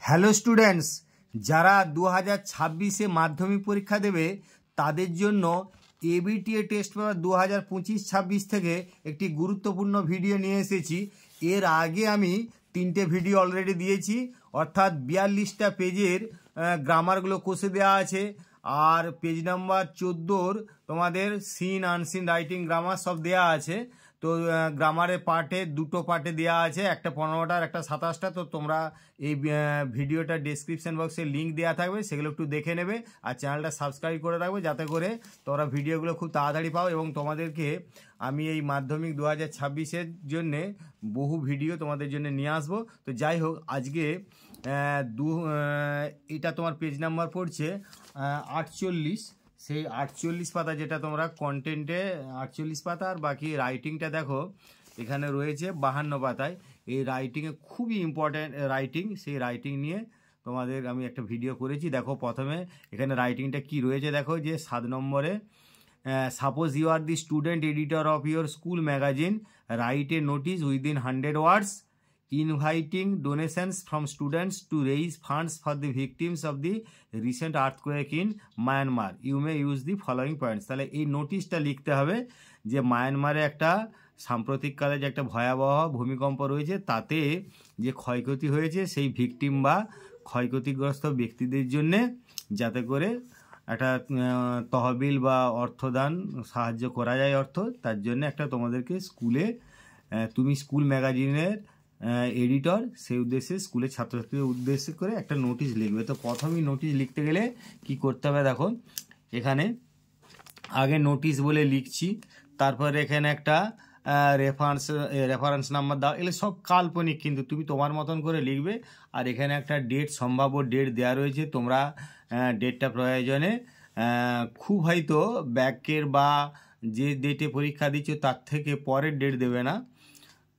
Hello students, যারা 2026-এ মাধ্যমিক পরীক্ষা দেবে তাদের জন্য এবিটিএ টেস্ট পেপার 2025-26 থেকে একটি গুরুত্বপূর্ণ ভিডিও নিয়ে এসেছি। এর আগে আমি 3টে ভিডিও অলরেডি দিয়েছি, অর্থাৎ 42টা পেজের গ্রামারগুলো কষে দেওয়া আছে। আর পেজ নাম্বার 14 তোমাদের সিন আনসিন রাইটিং গ্রামার সব দেওয়া আছে। তো গ্রামারের দুটো পার্টে দেওয়া আছে, একটা 15টা আর একটা 27টা। তো তোমরা এই ভিডিওটা ডেসক্রিপশন বক্সে লিঙ্ক দেওয়া থাকবে, সেগুলো একটু দেখে নেবে আর চ্যানেলটা সাবস্ক্রাইব করে রাখবে, যাতে করে তোমরা ভিডিওগুলো খুব তাড়াতাড়ি পাও। এবং তোমাদেরকে আমি এই মাধ্যমিক 2026-এর জন্যে বহু ভিডিও তোমাদের জন্য নিয়ে আসবো। তো যাই হোক, আজকে এটা তোমার পেজ নাম্বার পড়ছে 48। সেই 48 পাতা, যেটা তোমরা কন্টেন্টে 48 পাতা, আর বাকি রাইটিংটা দেখো এখানে রয়েছে 52 পাতায়। এই রাইটিংয়ে খুবই ইম্পর্ট্যান্ট রাইটিং, সেই রাইটিং নিয়ে তোমাদের আমি একটা ভিডিও করেছি। দেখো প্রথমে এখানে রাইটিংটা কি রয়েছে, দেখো যে 7 নম্বরে, suppose you are the student editor of your school magazine, write a notice within 100 words inviting donations from students to raise funds for the victims of the recent earthquake in Myanmar. You may use the following points. তাহলে এই নোটিশটা লিখতে হবে যে মায়ানমারে একটা সাম্প্রতিককালে যে একটা ভয়াবহ ভূমিকম্প রয়েছে, তাতে যে ক্ষয়ক্ষতি হয়েছে সেই ভিকটিম বা ক্ষয়ক্ষতিগ্রস্ত ব্যক্তিদের জন্যে যাতে করে একটা তহবিল বা অর্থদান সাহায্য করা যায়, তার জন্য একটা তোমাদেরকে স্কুলে, তুমি স্কুল ম্যাগাজিনের এডিটর, সেই উদ্দেশ্যে স্কুলের ছাত্রছাত্রীদের উদ্দেশ্যে করে একটা নোটিশ লিখবে। তো প্রথমেই নোটিশ লিখতে গেলে কি করতে হবে, দেখো এখানে আগে নোটিশ বলে লিখছি, তারপরে এখানে একটা রেফারেন্স নাম্বার দাও। এগুলো সব কাল্পনিক, কিন্তু তুমি তোমার মতন করে লিখবে। আর এখানে একটা ডেট, সম্ভাব্য ডেট দেওয়া রয়েছে। তোমরা ডেটটা প্রয়োজনে খুব হয়তো ব্যাকের বা যে ডেটে পরীক্ষা দিচ্ছ তার থেকে পরের ডেট দেবে না,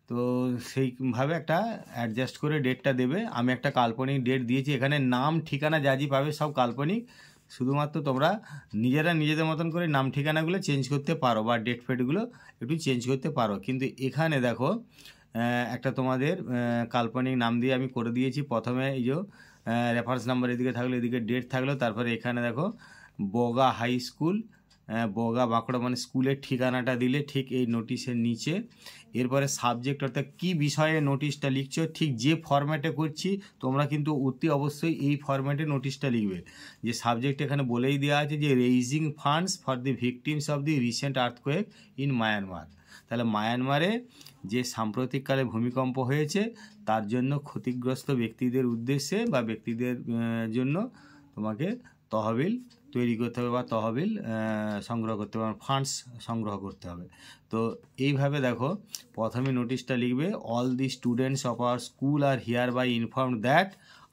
তো সেইভাবে একটা অ্যাডজাস্ট করে ডেটটা দেবে। আমি একটা কাল্পনিক ডেট দিয়েছি। এখানে নাম ঠিকানা যা পাবে সব কাল্পনিক, শুধুমাত্র তোমরা নিজেদের মতন করে নাম ঠিকানাগুলো চেঞ্জ করতে পারো বা ডেট ফেটগুলো একটু চেঞ্জ করতে পারো। কিন্তু এখানে দেখো একটা তোমাদের কাল্পনিক নাম দিয়ে আমি করে দিয়েছি। প্রথমে এই যে রেফারেন্স নাম্বার এদিকে থাকলো, এদিকে ডেট থাকলো, তারপরে এখানে দেখো বগা হাই স্কুল, বগা বাঁকুড়া, মানে স্কুলের ঠিকানাটা দিলে ঠিক এই নোটিশের নিচে। এরপরে সাবজেক্ট, অর্থাৎ কী বিষয়ে নোটিশটা লিখছো, ঠিক যে ফরম্যাটে করছি তোমরা কিন্তু অতি অবশ্যই এই ফরম্যাটে নোটিশটা লিখবে। যে সাবজেক্ট এখানে বলেই দেওয়া আছে যে raising funds for the victims of the recent earthquake in Myanmar. তাহলে মায়ানমারে যে সাম্প্রতিককালে ভূমিকম্প হয়েছে তার জন্য ক্ষতিগ্রস্ত ব্যক্তিদের উদ্দেশ্যে বা ব্যক্তিদের জন্য তোমাকে তহবিল তৈরি করতে হবে বা তহবিল সংগ্রহ করতে হবে, ফান্ডস সংগ্রহ করতে হবে। তো এইভাবে দেখো প্রথমে নোটিশটা লিখবে, all the students of our school are hereby informed that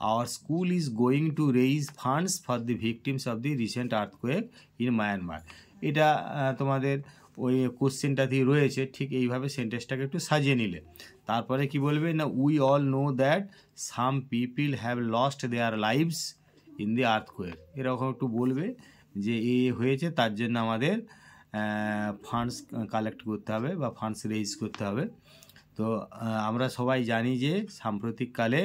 our school is going to raise funds for the victims of the recent earthquake in Myanmar. এটা তোমাদের ওই কোশ্চেনটাতেই রয়েছে, ঠিক এইভাবে সেন্টেন্সটাকে একটু সাজিয়ে নিলে। তারপরে কি বলবে না, we all know that some people have lost their lives in the earthquake. এরকম একটু বলবে যে হয়েছে, তার জন্য আমাদের ফান্ডস কালেক্ট করতে হবে বা ফান্ডস রেইজ করতে হবে। তো আমরা সবাই জানি যে সাম্প্রতিককালে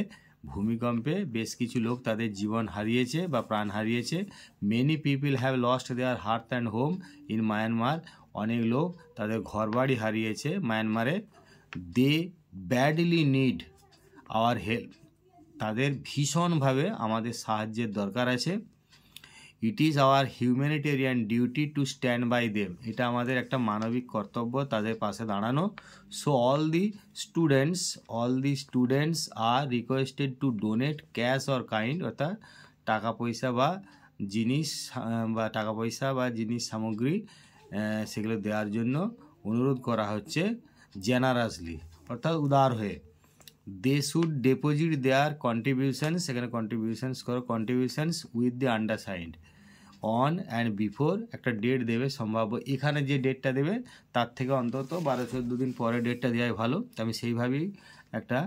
ভূমিকম্পে বেশ কিছু লোক তাদের জীবন হারিয়েছে বা প্রাণ হারিয়েছে। Many people have lost their hearth and home in Myanmar. অনেক লোক তাদের ঘরবাড়ি হারিয়েছে মায়ানমারে। They badly need our help. তাদের ভীষণভাবে আমাদের সাহায্যের দরকার আছে। It is our humanitarian duty to stand by them. এটা আমাদের একটা মানবিক কর্তব্য তাদের পাশে দাঁড়ানো। So all the students are requested to donate cash or kind, অর্থাৎ টাকা পয়সা বা জিনিস সামগ্রী সেগুলো দেওয়ার জন্য অনুরোধ করা হচ্ছে। জেনারাসলি, অর্থাৎ উদার হয়ে। They should deposit their contributions, সেখানে কন্ট্রিবিউশনস করো, contributions with the undersigned on and before, একটা ডেট দেবে সম্ভাব্য। এখানে যে ডেটটা দেবে তার থেকে অন্তত 12-14 দিন পরে ডেটটা দেওয়াই ভালো। আমি সেইভাবেই একটা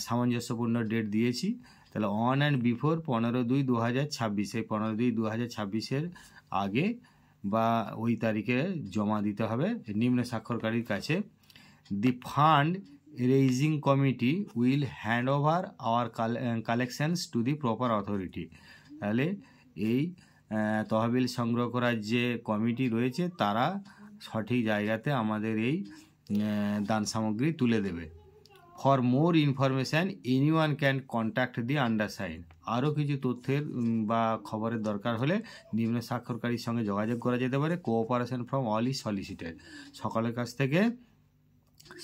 সামঞ্জস্যপূর্ণ ডেট দিয়েছি। তাহলে অন অ্যান্ড বিফোর 15/2/2026, এই 15/2/2026 আগে বা ওই তারিখে জমা দিতে হবে নিম্ন স্বাক্ষরকারীর কাছে। The fund raising committee will hand over our collections to the proper authority. তাহলে এই তহবিল সংগ্রহ করার যে কমিটি রয়েছে তারা সঠিক জায়গাতে আমাদের এই দান সামগ্রী তুলে দেবে। For more information anyone can contact the undersign. আরও কিছু তথ্যের বা খবরের দরকার হলে নিম্ন স্বাক্ষরকারীর সঙ্গে যোগাযোগ করা যেতে পারে। Cooperation from all is সলিসিটেড। সকলের কাছ থেকে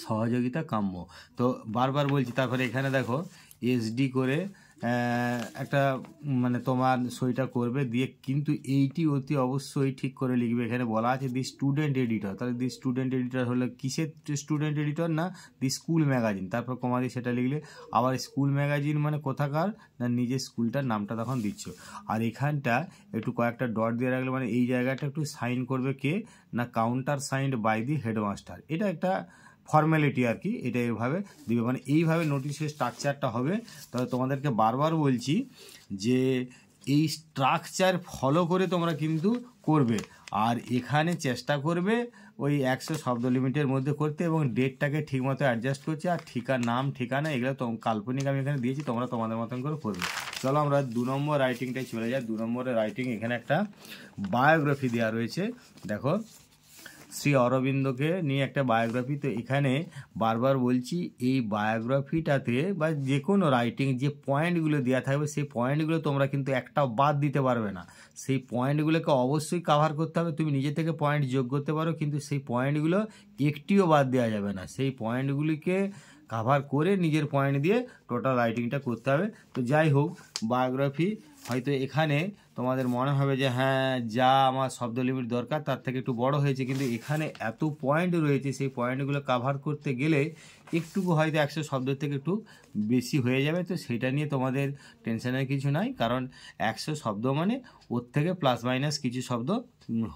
সহযোগিতা কাম্য। তো বারবার বলছি, তারপরে এখানে দেখো এসডি করে একটা মানে তোমার সইটা করবে দিয়ে, কিন্তু এইটি অতি অবশ্যই ঠিক করে লিখবে। এখানে বলা আছে দি স্টুডেন্ট এডিটর। তাহলে দি স্টুডেন্ট এডিটর হলো কিসের স্টুডেন্ট এডিটর? না, দি স্কুল ম্যাগাজিন। তারপর কমা দিয়ে সেটা লিখলে। আবার স্কুল ম্যাগাজিন মানে কোথাকার? না, নিজের স্কুলটার নামটা তখন দিচ্ছ। আর এখানটা একটু কয়েকটা ডট দিয়ে রাখলে মানে এই জায়গাটা একটু সাইন করবে কে? না, counter signed by the headmaster. এটা একটা ফর্ম্যালিটি আর কি, এটা এইভাবে দিবে। মানে এইভাবে নোটিশের স্ট্রাকচারটা হবে। তবে তোমাদেরকে বারবার বলছি যে এই স্ট্রাকচার ফলো করে তোমরা কিন্তু করবে। আর এখানে চেষ্টা করবে ওই 100 শব্দ লিমিটের মধ্যে করতে, এবং ডেটটাকে ঠিকমতো অ্যাডজাস্ট করছে। আর নাম ঠিকানা এগুলো তো কাল্পনিক আমি এখানে দিয়েছি, তোমরা তোমাদের মতন করে করবে। চলো আমরা 2 নম্বর রাইটিংটাই চলে যাই। 2 নম্বরের রাইটিং এখানে একটা বায়োগ্রাফি দেওয়া রয়েছে। দেখো, শ্রী অরবিন্দকে নিয়ে একটা বায়োগ্রাফি। তো এখানে বারবার বলছি এই বায়োগ্রাফিটাতে বা যে কোনো রাইটিং যে পয়েন্টগুলো দেওয়া থাকবে সেই পয়েন্টগুলো তোমরা কিন্তু একটাও বাদ দিতে পারবে না। সেই পয়েন্টগুলোকে অবশ্যই কাভার করতে হবে। তুমি নিজে থেকে পয়েন্ট যোগ করতে পারো, কিন্তু সেই পয়েন্টগুলো একটিও বাদ দেওয়া যাবে না। সেই পয়েন্টগুলিকে কাভার করে নিজের পয়েন্ট দিয়ে টোটাল রাইটিংটা করতে হবে। তো যাই হোক, বায়োগ্রাফি হয়তো এখানে তোমাদের মনে হবে যে হ্যাঁ, যা আমার শব্দ লিমিট দরকার তার থেকে একটু বড় হয়েছে, কিন্তু এখানে এত পয়েন্ট রয়েছে, সেই পয়েন্টগুলো কাভার করতে গেলে একটুকু হয়তো 100 শব্দের থেকে একটু বেশি হয়ে যাবে। তো সেটা নিয়ে তোমাদের টেনশনের কিছু নাই, কারণ 100 শব্দ মানে ওর থেকে প্লাস মাইনাস কিছু শব্দ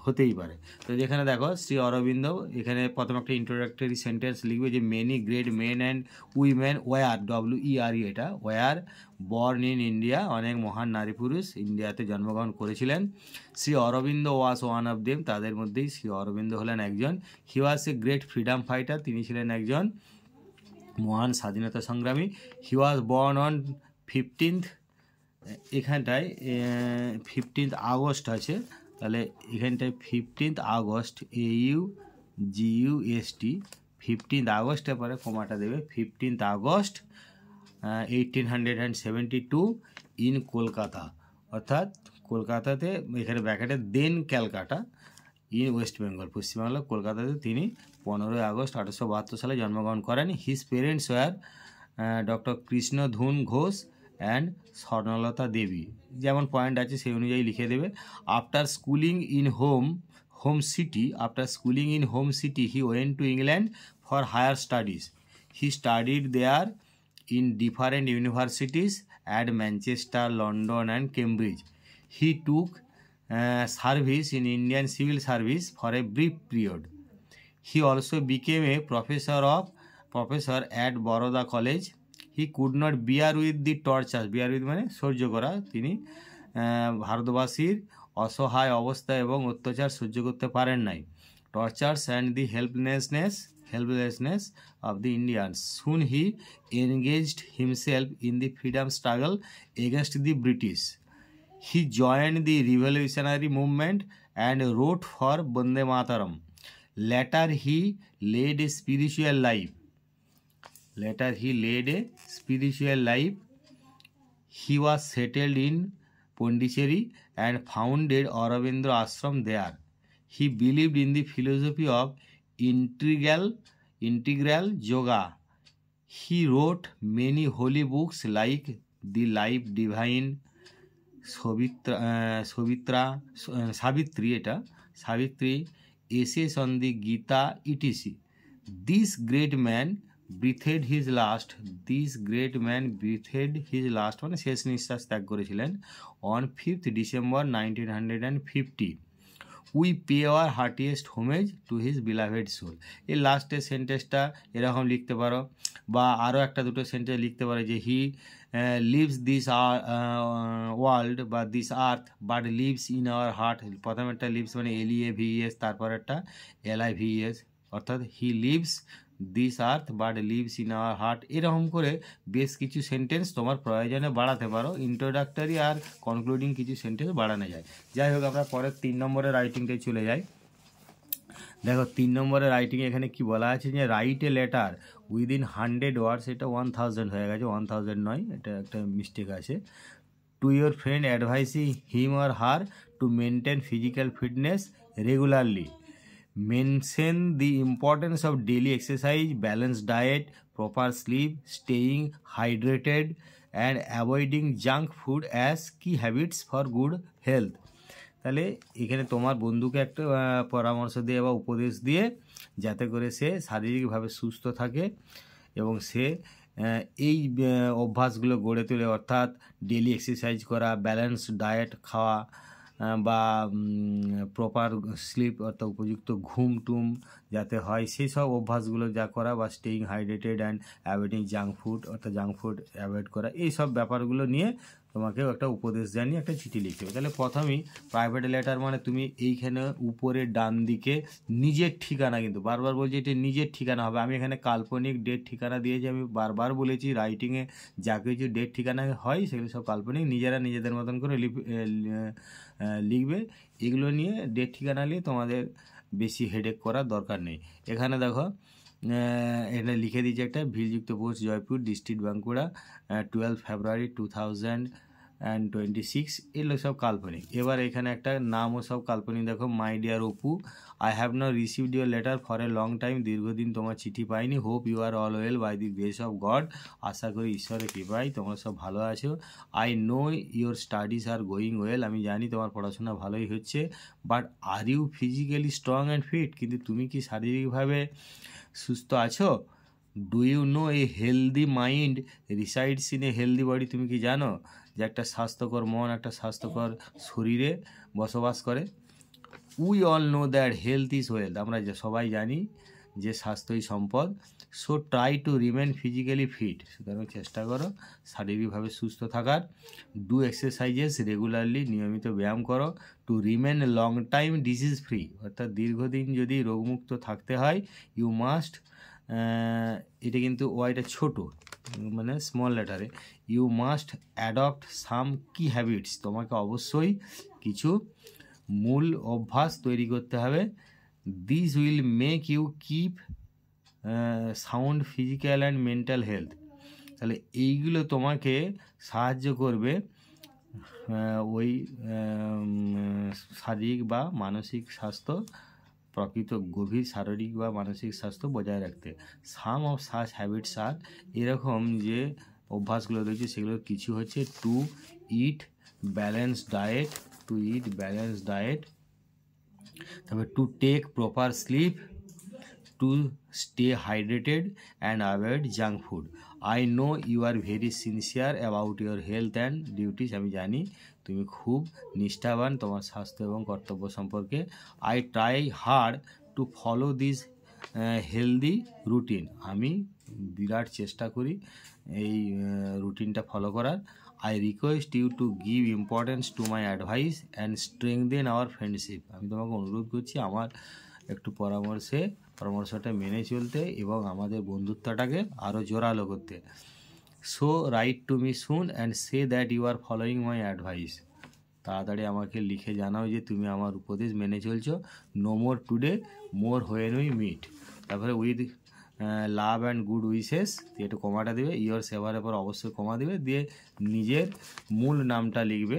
হতেই পারে। তো যেখানে দেখো শ্রী অরবিন্দ, এখানে প্রথম একটা ইন্ট্রোডাক্টরি সেন্টেন্স লিখবে যে many great men and women were, WERE, এটা ওয়ার বর্ন ইন ইন্ডিয়া। অনেক মহান নারী পুরুষ ইন্ডিয়াতে জন্মগ্রহণ করেছিলেন। Shri Aurobindo was one of them, তাদের মধ্যেই শ্রী অরবিন্দ হলেন একজন। He was a great freedom fighter, তিনি ছিলেন একজন মহান স্বাধীনতা সংগ্রামী। হি ওয়াজ বর্ন অন 15th, এখানটায় 15th আগস্ট আছে, তাহলে এখানটায় 15th আগস্ট, AUGUST, 15th আগস্টের পরে কমাটা দেবে, 15th আগস্ট 1872 ইন কলকাতা, অর্থাৎ কলকাতাতে, এখানে ব্র্যাকেটে দেন ক্যালকাটা ইন ওয়েস্ট বেঙ্গল, পশ্চিমবাংলা কলকাতাতে তিনি 15ই আগস্ট 1872 সালে জন্মগ্রহণ করেন। His parents were doctor Krishnadhan Ghose and Swarnalata Devi. যেমন পয়েন্ট আছে সেই অনুযায়ী লিখে দেবে। After schooling in home city he went to England for higher studies. He studied there in different universities at Manchester, London and Cambridge. He took service in Indian Civil Service for a brief period. He also became a professor at Baroda College. He could not bear with the tortures, bear with মানে সহ্য করা, তিনি ভারতবাসীর অসহায় অবস্থা এবং অত্যাচার সহ্য করতে পারেন নাই। Tortures and the helplessness of the Indians. Soon he engaged himself in the freedom struggle against the British. He joined the revolutionary movement and wrote for Bande Mataram. Later he led a spiritual life. He was settled in Pondicherry and founded Aurobindo Ashram there. He believed in the philosophy of integral yoga. He wrote many holy books like The Life Divine, Savitri, Essays on the Gita, etc. This great man breathed his last মানে শেষ নিঃশ্বাস ত্যাগ করেছিলেন on 5th December 1950. We pay our heartiest homage to his beloved soul. এই লাস্টের সেন্টেন্সটা এরকম লিখতে পারো, বা আরও একটা দুটো সেন্টেন্স লিখতে পারো যে হি লিভস দিস ওয়ার্ল্ড বা this earth but lives in our heart. প্রথম একটা লিভস মানে LEAVES, তারপর একটা LIVES, অর্থাৎ he lives this earth but lives in our heart, এরকম করে বেশ কিছু সেন্টেন্স তোমার প্রয়োজনে বাড়াতে পারো। ইন্ট্রোডাক্টরি আর কনক্লুডিং কিছু সেন্টেন্স বাড়ানো যায়। যাই হোক, আমরা পরের 3 নম্বরের রাইটিংটাই চলে যাই। দেখো 3 নম্বরের রাইটিং এখানে কি বলা আছে যে রাইট এ লেটার উইদিন 100 ওয়ার্ডস, এটা 1000 হয়ে গেছে, 1000 নয়, এটা একটা মিস্টেক আছে। To your friend advising him or her to maintain physical fitness regularly, mention the importance of daily exercise, balance diet, proper slip, staying hydrated and avoiding junk food as কি habits for good health. তাহলে এখানে তোমার বন্ধুকে একটা পরামর্শ দিয়ে বা উপদেশ দিয়ে যাতে করে সে শারীরিকভাবে সুস্থ থাকে এবং সে এই অভ্যাসগুলো গড়ে তোলে, অর্থাৎ ডেলি এক্সারসাইজ করা, ব্যালেন্স ডায়েট খাওয়া বা প্রপার স্লিপ অর্থাৎ উপযুক্ত ঘুম টুম যাতে হয়, সেই সব অভ্যাসগুলো যা করা, বা staying hydrated and avoiding junk food অর্থাৎ জাঙ্ক ফুড অ্যাভয়েড করা, এই সব ব্যাপারগুলো নিয়ে তোমাকেও একটা উপদেশ জানিয়ে একটা চিঠি লিখতে হবে। তাহলে প্রথমেই প্রাইভেট লেটার মানে তুমি এইখানে উপরে ডান দিকে নিজের ঠিকানা, কিন্তু বারবার বলছি এটা নিজের ঠিকানা হবে। আমি এখানে কাল্পনিক ডেট ঠিকানা দিয়েছি, আমি বারবার বলেছি রাইটিংয়ে যা কিছু ডেট ঠিকানা হয় সেগুলো সব কাল্পনিক, নিজেরা নিজেদের মতন করে লিখবে। এগুলো নিয়ে ডেট ঠিকানা নিয়ে তোমাদের বেশি হেডেক করার দরকার নেই। এখানে দেখো এখানে লিখে দিয়েছে একটা ভিলযুক্ত পোস্ট, জয়পুর ডিস্ট্রিক্ট, বাঁকুড়া, 12 ফেব্রুয়ারি 2026, এগুলো সব কাল্পনিক। এবার এখানে একটা নামও সব কাল্পনিক। দেখো, my dear Apu, I have now received your letter for a long time, দীর্ঘদিন তোমার চিঠি পাইনি। Hope you are all well by the grace of God, আশা করি ঈশ্বরের কৃপায় তোমরা সব ভালো আছো। I know your studies are going well, আমি জানি তোমার পড়াশোনা ভালোই হচ্ছে। But are you physically strong and fit, কিন্তু তুমি কি শারীরিকভাবে সুস্থ আছো? Do you know a healthy mind resides in a healthy body, তুমি কি জানো যে একটা স্বাস্থ্যকর মন একটা স্বাস্থ্যকর শরীরে বসবাস করে? We all know that health is wealth, আমরা সবাই জানি যে স্বাস্থ্যই সম্পদ। So try to remain physically fit, সুতরাং চেষ্টা করো শারীরিকভাবে সুস্থ থাকার। ডু এক্সারসাইজেস রেগুলারলি, নিয়মিত ব্যায়াম করো। To remain long time disease free, অর্থাৎ দীর্ঘদিন যদি রোগমুক্ত থাকতে হয়, ইউ মাস্ট, এটা কিন্তু ওয়াইটা ছোট মানে স্মল লেটারে, ইউ মাস্ট অ্যাডপ্ট সাম কি হ্যাবিটস, তোমাকে অবশ্যই কিছু মূল অভ্যাস তৈরি করতে হবে। This will make you keep sound physical and mental health, তাহলে এইগুলো তোমাকে সাহায্য করবে ওই শারীরিক বা মানসিক স্বাস্থ্য, প্রকৃত গভীর শারীরিক বা মানসিক স্বাস্থ্য বজায় রাখতে। Some of such habits are, এরকম যে অভ্যাসগুলো রয়েছে সেগুলোর কিছু হচ্ছে টু ইট ব্যালেন্স ডায়েট, তারপরে to take proper sleep, to stay hydrated and avoid junk food. I know you are very sincere about your health and duties, আমি জানি তুমি খুব নিষ্ঠাবান তোমার স্বাস্থ্য এবং কর্তব্য সম্পর্কে। I try hard to follow this healthy routine, আমি বিরাট চেষ্টা করি এই রুটিনটা ফলো করার। I request you to give importance to my advice and strengthen our friendship, আমি তোমাকে অনুরোধ করছি আমার একটু পরামর্শটা মেনে চলতে এবং আমাদের বন্ধুত্বটাকে আরও জোরালো করতে। So write to me soon and say that you are following my advice, তাড়াতাড়ি আমাকে লিখে জানাও যে তুমি আমার উপদেশ মেনে চলছো। No more today, more when we meet, তারপরে with love and good wishes দিয়ে একটু কমাটা দেবে, ইয়োর সেভারের পর অবশ্যই কমা দেবে, দিয়ে নিজের মূল নামটা লিখবে,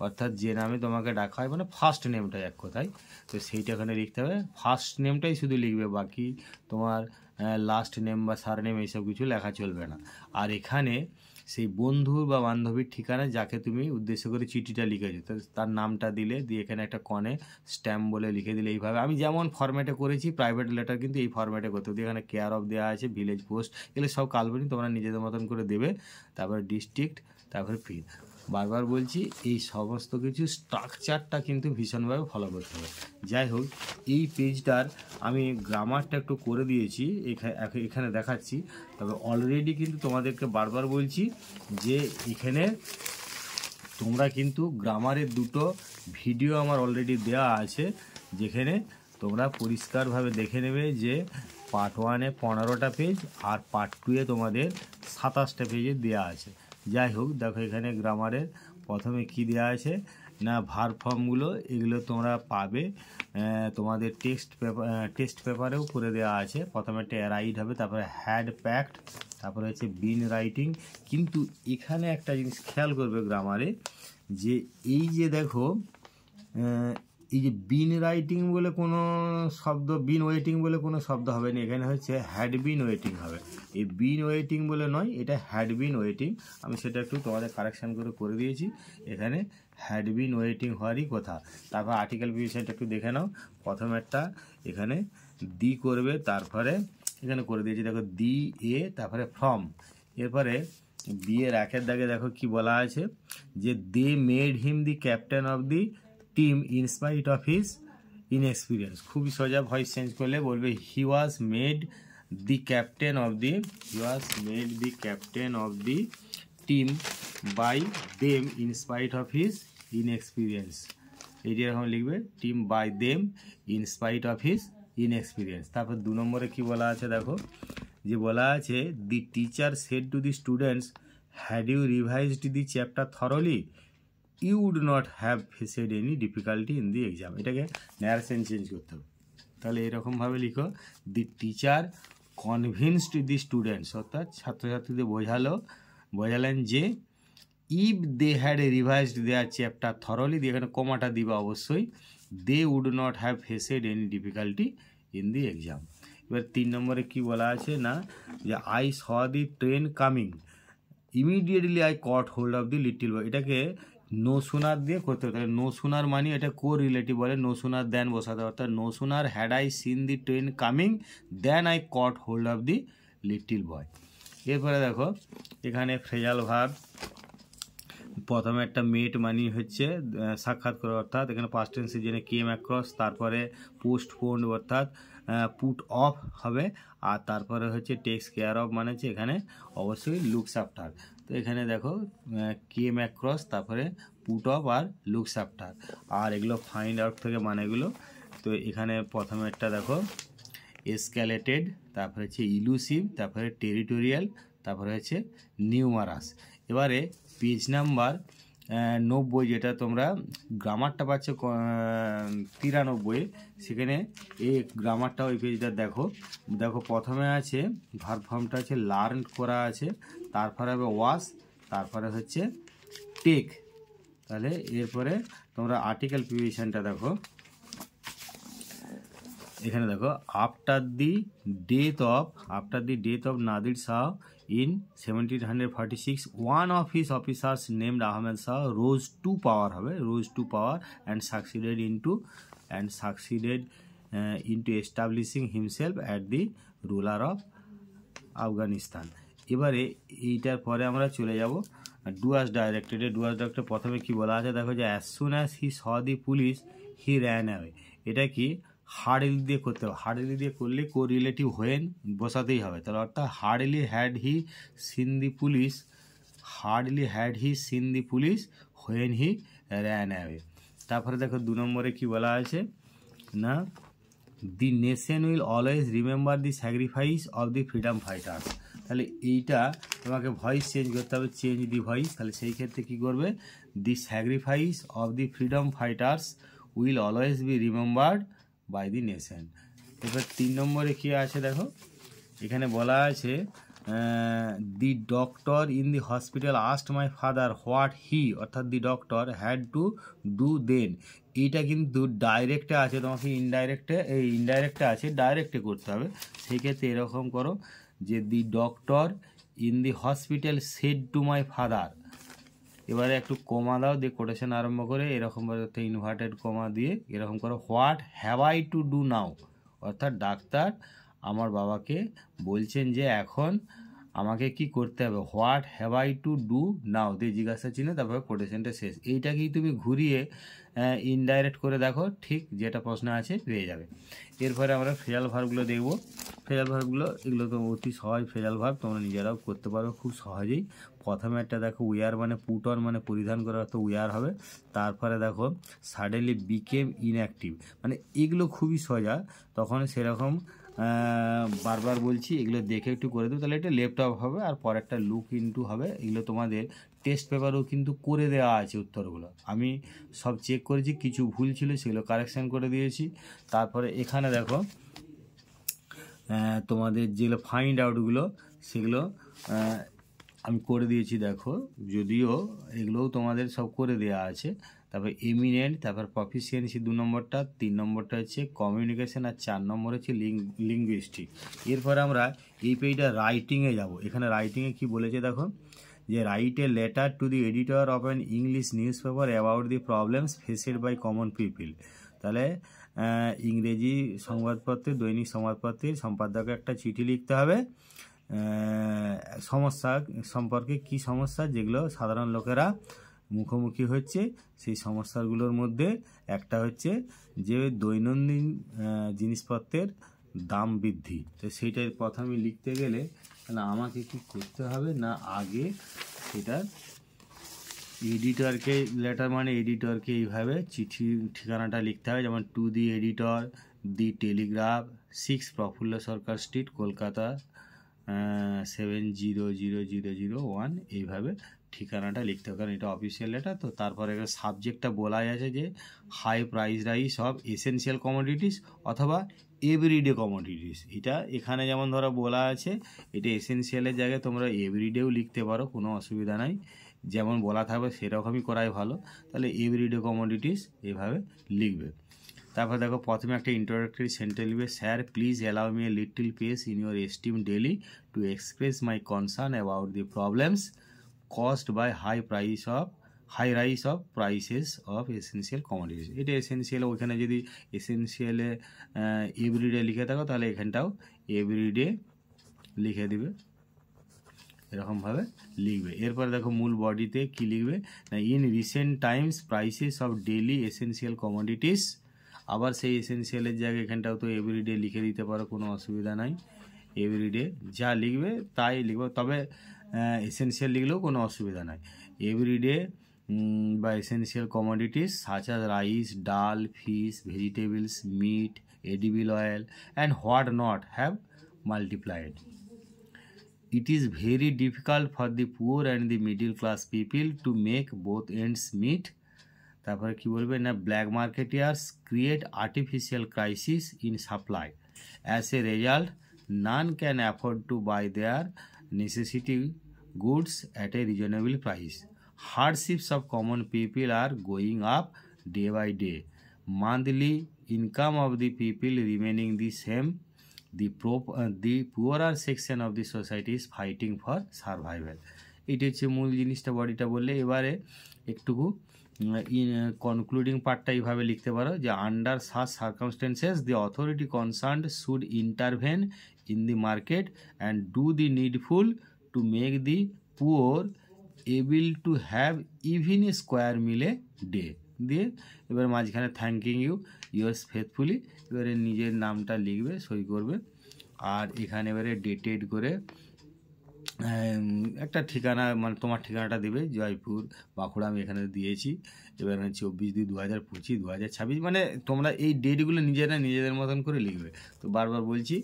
অর্থাৎ যে নামে তোমাকে ডাকা হয় মানে ফার্স্ট নেমটাই এক কথায়, তো সেইটা এখানে লিখতে হবে। ফার্স্ট নেমটাই শুধু লিখবে, বাকি তোমার লাস্ট নেম বা সার নেম এইসব কিছু লেখা চলবে না। আর এখানে সেই বন্ধু বা বান্ধবীর ঠিকানা যাকে তুমি উদ্দেশ্য করে চিঠিটা লিখেছো তার নামটা দিলে, দিয়ে এখানে একটা কনে স্ট্যাম্প বলে লিখে দিলে। এইভাবে আমি যেমন ফরম্যাটে করেছি প্রাইভেট লেটার কিন্তু এই ফরম্যাটে করতে হবে। এখানে কেয়ার অফ দেওয়া আছে, ভিলেজ পোস্ট, এগুলো সব কাল্পনিক, তোমরা নিজেদের মতন করে দেবে। তারপরে ডিস্ট্রিক্ট, তারপরে পিন। বারবার বলছি এই সমস্ত কিছু স্ট্রাকচারটা কিন্তু ভীষণভাবে ফলো করতে হবে। যাই হোক, এই পেজটার আমি গ্রামারটা একটু করে দিয়েছি, এখানে দেখাচ্ছি। তবে অলরেডি কিন্তু তোমাদেরকে বারবার বলছি যে এখানে তোমরা কিন্তু গ্রামারের দুটো ভিডিও আমার অলরেডি দেওয়া আছে, যেখানে তোমরা পরিষ্কারভাবে দেখে নেবে যে পার্ট 1-এ 15টা পেজ আর পার্ট 2-এ তোমাদের 27টা পেজে দেওয়া আছে। যাই হোক, দেখো এখানে গ্রামারের প্রথমে কি দেওয়া আছে না, ভার্ব ফর্মগুলো এগুলো তোমরা পাবে তোমাদের টেস্ট পেপারেও করে দেওয়া আছে। প্রথমে একটা রাইট হবে, তারপরে হ্যাড প্যাকড, তারপরে হচ্ছে বিন রাইটিং। কিন্তু এখানে একটা জিনিস খেয়াল করবে গ্রামারে, যে এই যে দেখো এই যে বিন রাইটিং বলে কোনো শব্দ, বিন ওয়েটিং বলে কোনো শব্দ হবে না, এখানে হচ্ছে হ্যাড বিন ওয়েটিং হবে। এই বিন ওয়েটিং বলে নয়, এটা হ্যাড বিন ওয়েটিং। আমি সেটা একটু তোমাদের কারেকশান করে দিয়েছি। এখানে হ্যাড বিন ওয়েটিং হওয়ারই কথা। তারপর আর্টিকেল প্রিপোজিশনটা একটু দেখে নাও। প্রথম একটা এখানে দি করবে, তারপরে এখানে করে দিয়েছি দেখো দি এ, তারপরে ফ্রম। এরপরে বি এর একের দাগে দেখো কি বলা আছে, যে they made him the captain of the team in spite of his inexperience. খুবই সোজা, ভয়েস চেঞ্জ করলে বলবে he was made the captain of the team by them in spite of his inexperience. এইটি এরকম লিখবে, team by them in spite of his inexperience. তারপর 2 নম্বরে কি বলা আছে দেখো, যে বলা আছে the teacher said to the students, had you revised the chapter thoroughly you would not have faced any difficulty in the exam. এটাকে ন্যারেশন চেঞ্জ করতে হবে। তাহলে এরকমভাবে লিখো, the teacher convinced the students, অর্থাৎ ছাত্রছাত্রীদের বোঝালেন যে if they had revised their chapter thoroughly, দিয়ে এখানে কমাটা দিবা অবশ্যই, they would not have faced any difficulty in the exam. এবার 3 নম্বরে কি বলা আছে না, যে I saw the train coming, immediately I caught hold of the little boy. এটাকে নো সুনার দিয়ে করতে হবে। তাহলে নো সুনার মানে এটা কো রিলেটিভ বলে, নো সুনার দেন বসাতে, অর্থাৎ no sooner had I seen the train coming then I caught hold of the little boy. এরপরে দেখো এখানে ফ্রেজাল ভার্ব, প্রথমে একটা মেট মানি হচ্ছে সাক্ষাৎ করা, অর্থাৎ এখানে পাস্ট টেন্স সিজনে কেম অ্যাক্রস, তারপরে পোস্টপোন্ড অর্থাৎ পুট অফ হবে, আর তারপরে হচ্ছে টেক্স কেয়ার অফ মানে হচ্ছে এখানে অবশ্যই লুকস আফটার। তো এখানে দেখো কেম অ্যাক্রস, তারপরে পুট অফ আর লুকস আফটার, আর এগুলো ফাইন্ড আউট থেকে মানেগুলো। তো এখানে প্রথমে একটা দেখো এসক্যালেটেড, তারপরে হচ্ছে ইলুসিভ, তারপরে টেরিটোরিয়াল, তারপরে হচ্ছে নিউমারাস। এবারে পেজ নাম্বার 90, যেটা তোমরা গ্রামারটা পাচ্ছ 93, সেখানে এই গ্রামারটা ওই পেজটা দেখো। প্রথমে আছে ভার্ব ফর্মটা আছে লার্ন করা আছে, তারপরে হবে ওয়াশ, তারপরে হচ্ছে টেক। তাহলে এরপরে তোমরা আর্টিকেল প্রিপোজিশনটা দেখো। এখানে দেখো after the death of Nadir Shah in 1746 one of his officers named Ahmed Shah rose to power and succeeded into establishing himself as the ruler of Afghanistan. এবারে এইটার পরে আমরা চলে যাব ডুয়াস ডাইরেক্টেড। প্রথমে কি বলা আছে দেখো, যে as soon as he saw the police he ran away। এটা কি হার্ডলি দিয়ে করতে হবে, হার্ডলি দিয়ে করলে কো রিলেটিভ হোয়েন বসাতেই হবে। তাহলে অর্থাৎ hardly had he scene the police when he ran away. তারপরে দেখো 2 নম্বরে কি বলা আছে না, দি nation will always remember the sacrifice of the freedom fighters. তাহলে এইটা তোমাকে ভয়েস চেঞ্জ করতে হবে, চেঞ্জ দি ভয়েস। তাহলে সেই ক্ষেত্রে কী করবে, the sacrifice of the freedom fighters will always be remembered by the nation. এবার 3 নম্বরে কী আছে দেখো, এখানে বলা আছে the doctor in the hospital asked my father what he, অর্থাৎ the doctor had to do then. এইটা কিন্তু ডাইরেক্টে আছে, তোমাকে ইনডাইরেক্টে আছে, ডাইরেক্টে করতে হবে। সেই ক্ষেত্রে এরকম করো, যে দি doctor in the hospital said to my father. এবারে একটু কমা দাও, দিয়ে কোটেশন আরম্ভ করে এরকমভাবে ইনভার্টেড কমা দিয়ে এরকম করো, what have I to do now, অর্থাৎ ডাক্তার আমার বাবাকে বলছেন যে এখন আমাকে কি করতে হবে, what have I to do now দিয়ে জিজ্ঞাসা চিহ্ন, তারপরে কোটেশনটা শেষ। এইটাকেই তুমি ঘুরিয়ে ইনডাইরেক্ট করে দেখো, ঠিক যেটা প্রশ্ন আছে পেয়ে যাবে। এরপরে আমরা ফ্রেজাল ভার্বগুলো দেখব। ফ্রেজাল ভার্বগুলো এগুলো তো অতি সহজ ফ্রেজাল ভার্ব, তোমরা নিজেরাও করতে পারো খুব সহজেই। প্রথমে একটা দেখো উইয়ার মানে পুট অন মানে পরিধান করা, তো উইয়ার হবে। তারপরে দেখো সাডেনলি বিকেম ইনঅ্যাক্টিভ, মানে এগুলো খুবই সোজা, তখন সেরকম বারবার বলছি এগুলো দেখে একটু করে দেবো, তাহলে এটা লেফট অফ হবে আর পরেরটা লুক ইনটু হবে। এগুলো তোমাদের টেস্ট পেপারও কিন্তু করে দেওয়া আছে উত্তরগুলো, আমি সব চেক করেছি, কিছু ভুল ছিল সেগুলো কারেকশান করে দিয়েছি। তারপরে এখানে দেখো তোমাদের যেগুলো ফাইন্ড আউটগুলো সেগুলো আমি করে দিয়েছি দেখো, যদিও এগুলোও তোমাদের সব করে দেওয়া আছে। তারপর এমিনেন্ট, তারপর প্রফিসিয়েন্সি 2 নম্বরটা, 3 নম্বরটা হচ্ছে কমিউনিকেশন, আর 4 নম্বর হচ্ছে লিঙ্গুইস্টিক। এরপরে আমরা এই পেজটা রাইটিংয়ে যাব। এখানে রাইটিংয়ে কি বলেছে দেখো, যে write a letter to the editor of an English newspaper about the problems faced by common people. তাহলে ইংরেজি সংবাদপত্রের, দৈনিক সংবাদপত্রের সম্পাদককে একটা চিঠি লিখতে হবে সমস্যা সম্পর্কে, কি সমস্যা যেগুলো সাধারণ লোকেরা মুখোমুখি হচ্ছে। সেই সমস্যাগুলোর মধ্যে একটা হচ্ছে যে দৈনন্দিন জিনিসপত্রের দাম বৃদ্ধি। তো সেইটাই প্রথমে লিখতে গেলে তাহলে আমাকে কি করতে হবে না, আগে সেটা এডিটরকে, লেটার মানে এডিটরকে এইভাবে চিঠি ঠিকানাটা লিখতে হবে, যেমন two the editor, the Telegraph, 6 Prafulla Sarkar street, Kolkata 700001, এইভাবে ঠিকানাটা লিখতে হবে, কারণ এটা অফিসিয়াল লেটার। তো তারপরে সাবজেক্টটা বলা আছে যে high price rise of essential commodities অথবা এভরিডে কমোডিটিস। এটা এখানে যেমন ধরো বলা আছে, এটা এসেনশিয়ালের জায়গায় তোমরা এভরিডেও লিখতে পারো, কোনো অসুবিধা নাই, যেমন বলা থাকবে সেরকমই করাই ভালো। তাহলে এভরিডে কমোডিটিস এভাবে লিখবে। তারপর দেখো প্রথমে একটা ইন্ট্রোডাক্টরি সেন্টেন্স লিখবে, sir please allow me a little space in your esteem daily to express my concern about the problems caused by high rise of prices of essential commodities. এটা essential, ওইখানে যদি এসেনশিয়ালে এভরিডে লিখে থাকো তাহলে এখানটাও everyday লিখে দিবে, এরকমভাবে লিখবে। এরপরে দেখো মূল বডিতে কি লিখবে না, in recent Times prices of daily essential commodities. আবার সেই এসেনশিয়ালের জায়গায় এখানটাও তো এভরিডে লিখে দিতে পারো, কোনো অসুবিধা নাই। এভরিডে যা লিখবে তাই লিখবে, তবে এসেনশিয়াল লিখলেও কোনো অসুবিধা নাই। এভরিডে বা essential commodities such as rice, dal, fish, vegetables, meat, edible oil and what not have multiplied. It is very difficult for the poor and the middle class people to make both ends meet. তারপরে কি বলবে না, black marketeers create artificial crisis in supply, as a result none can afford to buy their necessity goods at a reasonable price. Hardships of common people are going up day by day, monthly income of the people remaining the same, the poorer section of the society is fighting for survival. এটা হচ্ছে মূল জিনিসটা, বডিটা বললে। এবারে একটুকু concluding পার্টটা এইভাবে লিখতে পারো যে under such circumstances the authority concerned should intervene in the market and do the needful to make the poor able to have even a square meal a day. দিয়ে এবার মাঝখানে থ্যাঙ্কিং ইউ ইয়োর্স ফেথফুলি, এবারে নিজের নামটা লিখবে, সই করবে, আর এখানে এবারে ডেটেড করে একটা ঠিকানা, মানে তোমার ঠিকানাটা দেবে, জয়পুর, বাঁকুড়া আমি এখানে দিয়েছি। এবার 24/2/2025, 2026, মানে তোমরা এই ডেটগুলো নিজেদের মতন করে লিখবে। তো বারবার বলছি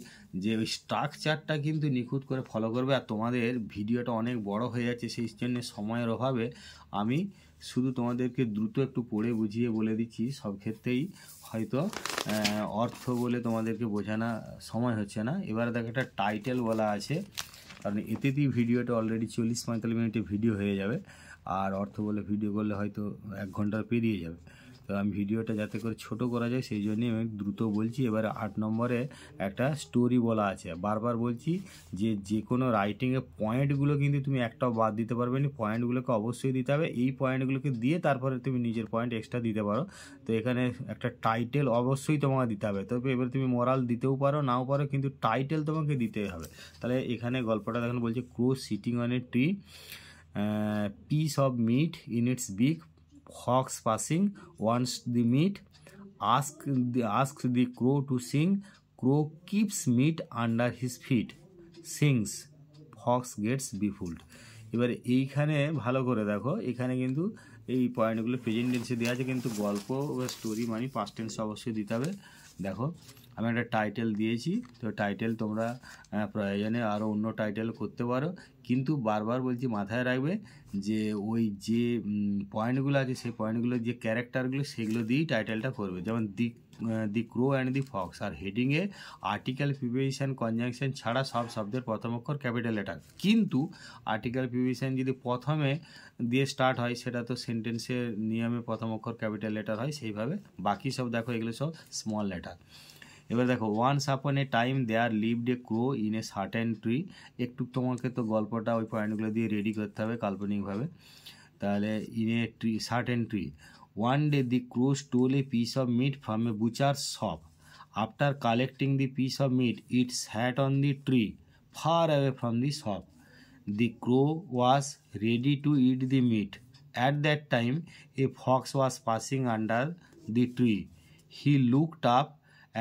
যে ওই স্ট্রাকচারটা কিন্তু নিখুঁত করে ফলো করবে। আর তোমাদের ভিডিওটা অনেক বড় হয়ে যাচ্ছে, সেই জন্য সময়ের অভাবে আমি শুধু তোমাদেরকে দ্রুত একটু পড়ে বুঝিয়ে বলে দিচ্ছি, সব ক্ষেত্রেই হয়তো অর্থ বলে তোমাদেরকে বোঝানো সময় হচ্ছে না। এবার দেখো একটা টাইটেল বলা আছে, কারণ এতেই ভিডিওটা অলরেডি 40-45 মিনিটে ভিডিও হয়ে যাবে, আর অর্থ বলে ভিডিও করলে হয়তো 1 ঘন্টা পেরিয়ে যাবে। তো আমি ভিডিওটা যাতে করে ছোট করা যায় সেই জন্যই আমি দ্রুত বলছি। এবারে 8 নম্বরে একটা স্টোরি বলা আছে। বারবার বলছি যে কোনো রাইটিংয়ে পয়েন্টগুলো কিন্তু তুমি একটাও বাদ দিতে পারবে না, পয়েন্টগুলোকে অবশ্যই দিতে হবে। এই পয়েন্টগুলোকে দিয়ে তারপরে তুমি নিজের পয়েন্ট এক্সট্রা দিতে পারো। তো এখানে একটা টাইটেল অবশ্যই তোমাকে দিতে হবে। তবে এবার তুমি মোরাল দিতেও পারো, নাও পারো, কিন্তু টাইটেল তোমাকে দিতেই হবে। তাহলে এখানে গল্পটা দেখুন, বলছে crow sitting on a tree, piece of meat in its beak, hawks passing wants the meat, asks the crow to sing, crow keeps meat under his feet, sings, fox gets befooled. এবার এইখানে ভালো করে দেখো, এখানে কিন্তু এই পয়েন্টগুলো present টেন্সে দেওয়া আছে, কিন্তু গল্প বা স্টোরি মানে পাস্ট টেন্স অবশ্যই দিতে হবে। দেখো আমি একটা টাইটেল দিয়েছি, তো টাইটেল তোমরা প্রয়োজনে আরও অন্য টাইটেল করতে পারো, কিন্তু বারবার বলছি মাথায় রাখবে যে ওই যে পয়েন্টগুলো আছে সেই পয়েন্টগুলো যে ক্যারেক্টারগুলো সেগুলো দিয়েই টাইটেলটা করবে। যেমন the crow and the fox আর হেডিংয়ে আর্টিকেল, প্রিপোজিশন, কনজাংশন ছাড়া সব শব্দের প্রথম অক্ষর ক্যাপিটাল লেটার। কিন্তু আর্টিকেল, প্রিপোজিশন যদি প্রথমে দিয়ে স্টার্ট হয় সেটা তো সেন্টেন্সের নিয়মে প্রথম অক্ষর ক্যাপিটাল লেটার হয়, সেইভাবে বাকি সব দেখো এগুলো সব স্মল লেটার। এবার দেখো, once upon a time there lived a crow in a certain tree. একটু তোমাকে তো গল্পটা ওই পয়েন্টগুলো দিয়ে রেডি করতে হবে কাল্পনিকভাবে। তাহলে in a tree, certain tree, one day the crow stole a piece of meat from a butcher's shop. After collecting the piece of meat it sat on the tree far away from the shop. The crow was ready to eat the meat. At that time, a fox was passing under the tree. He looked up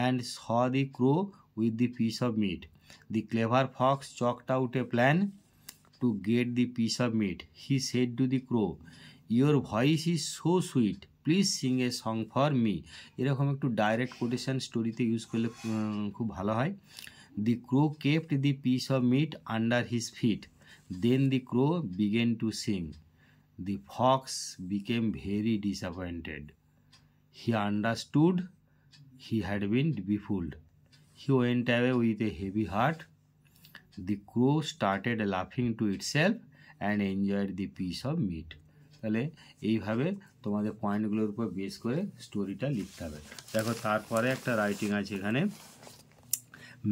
and saw the crow with the piece of meat. The clever fox chalked out a plan to get the piece of meat. He said to the crow, "Your voice is so sweet. Please Singh a song for me." এরকম একটু direct quotation স্টোরিতে use করলে খুব ভালো হয়। The crow kept the piece of meat under his feet. Then the crow began to sing. The fox became very disappointed. He understood he had been befooled. He went away with a heavy heart. The crow started laughing to itself and enjoyed the piece of meat. তাহলে এইভাবে তোমাদের পয়েন্টগুলোর উপর base করে স্টোরিটা লিখতে হবে। দেখো, তারপরে একটা রাইটিং আছে এখানে,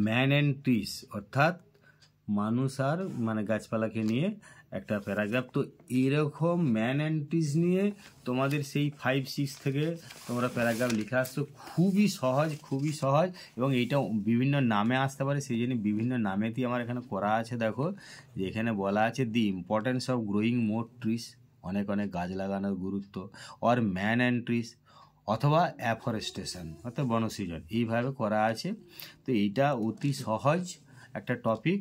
ম্যান অ্যান্ড ট্রিস, অর্থাৎ মানুষ আর মানে গাছপালাকে নিয়ে একটা প্যারাগ্রাফ। তো এরকম ম্যান অ্যান্ড ট্রিস নিয়ে তোমাদের সেই 5-6 থেকে তোমরা প্যারাগ্রাফ লিখে আসছো। খুবই সহজ, খুবই সহজ, এবং এইটা বিভিন্ন নামে আসতে পারে, সেই জন্য বিভিন্ন নামেতেই আমার এখানে করা আছে। দেখো যে এখানে বলা আছে the importance of growing more trees, অনেক অনেক গাছ লাগানোর গুরুত্ব, অর ম্যান অ্যান্ড ট্রিস, অথবা অ্যাফরেস্টেশন অর্থাৎ বনসৃজন, এইভাবে করা আছে। তো এইটা অতি সহজ একটা টপিক,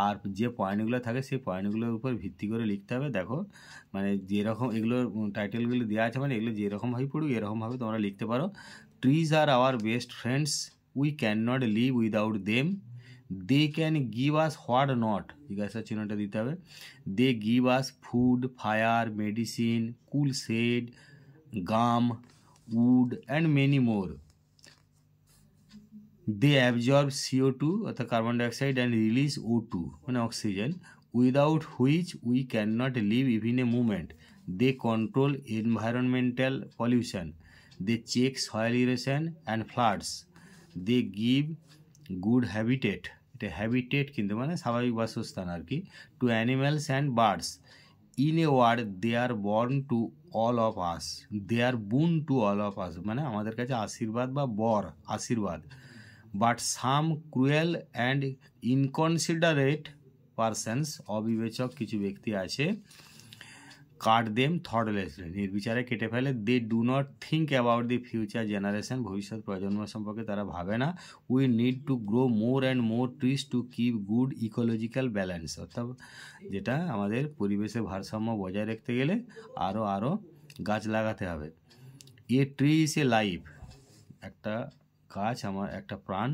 আর যে পয়েন্টগুলো থাকে সেই পয়েন্টগুলোর উপর ভিত্তি করে লিখতে হবে। দেখো মানে যেরকম এগুলোর টাইটেলগুলো দেওয়া আছে, মানে এগুলো যেরকমভাবে পড়ুক এরকমভাবে তোমরা লিখতে পারো। Trees are our best friends, we can not live without them. They can give us what not, জিজ্ঞাসা চিহ্নটা দিতে হবে। They give us food, fire, medicine, cool shade, gum, wood and many more. They absorb CO2 অর্থাৎ carbon dioxide and release O2 মানে oxygen, without which we cannot live even a moment. They control environmental pollution. They check soil erosion and floods. They give good habitat, এটা habitat কিন্তু মানে স্বাভাবিক বাসস্থান আর কি, to animals and birds. In a word, they are born to all of us. They are boon to all of us, মানে আমাদের কাছে আশীর্বাদ বা বর, আশীর্বাদ। But some cruel and inconsiderate persons, অবিবেচক কিছু ব্যক্তি আছে, কাট দেম থটলেসলি, নির্বিচারে কেটে ফেলে। They do not think about the future generation, ভবিষ্যৎ প্রজন্ম সম্পর্কে তারা ভাবে না। We need to grow more and more trees to keep good ecological balance, অর্থাৎ যেটা আমাদের পরিবেশের ভারসাম্য বজায় রাখতে গেলে আরও গাছ লাগাতে হবে। A tree is a life, একটা গাছ আমার একটা প্রাণ।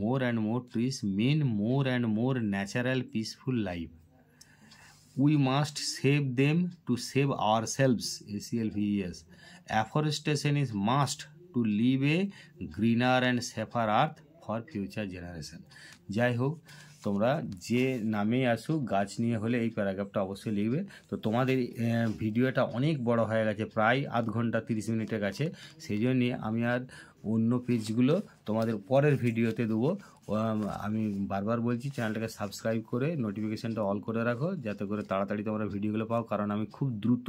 More and more trees mean more and more natural peaceful life. We must save them to save ourselves, ACLVES. Afforestation is must to leave a greener and safer earth for future generation. যাই হোক, তোমরা যে নামেই আসুক গাছ নিয়ে হলে এই প্যারাগ্রাফটা অবশ্যই লিখবে। তো তোমাদের ভিডিওটা অনেক বড় হয়ে গেছে, প্রায় আধ ঘন্টা 30 মিনিটের কাছে, সেই জন্যে আমি আর অন্য পেজগুলো তোমাদের পরের ভিডিওতে দেবো। আমি বারবার বলছি চ্যানেলটাকে সাবস্ক্রাইব করে নোটিফিকেশানটা অল করে রাখো, যাতে করে তাড়াতাড়ি তোমরা ভিডিওগুলো পাও, কারণ আমি খুব দ্রুত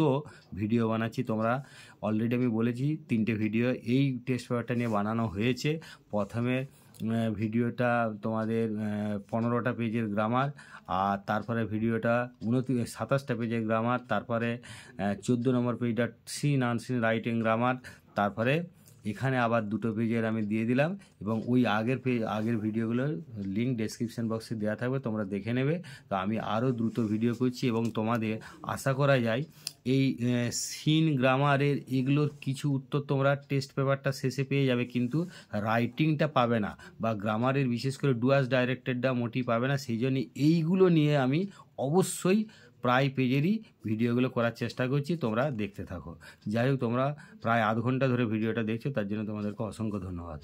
ভিডিও বানাচ্ছি। তোমরা অলরেডি আমি বলেছি 3টে ভিডিও এই টেস্ট পেপারটা নিয়ে বানানো হয়েছে। প্রথমে ভিডিওটা তোমাদের 15টা পেজের গ্রামার, আর তারপরে ভিডিওটা 27টা পেজের গ্রামার, তারপরে 14 নম্বর পেজটা সিন আনসিন রাইটিং গ্রামার, তারপরে এখানে আবার দুটো পেজের আমি দিয়ে দিলাম, এবং ওই আগের ভিডিওগুলোর লিঙ্ক ডেসক্রিপশন বক্সে দেওয়া থাকবে, তোমরা দেখে নেবে। তো আমি আরও দ্রুত ভিডিও করছি, এবং তোমাদের আশা করা যায় এই সিন গ্রামারের এগুলোর কিছু উত্তর তোমরা টেস্ট পেপারটা শেষে পেয়ে যাবে, কিন্তু রাইটিংটা পাবে না, বা গ্রামারের বিশেষ করে ডুয়াস ডাইরেক্টেডটা মোটেই পাবে না। সেই জন্য এইগুলো নিয়ে আমি অবশ্যই প্রায় পেজেরই ভিডিওগুলো করার চেষ্টা করছি, তোমরা দেখতে থাকো। যাই হোক, তোমরা প্রায় আধ ঘন্টা ধরে ভিডিওটা দেখছো, তার জন্য তোমাদেরকে অসংখ্য ধন্যবাদ।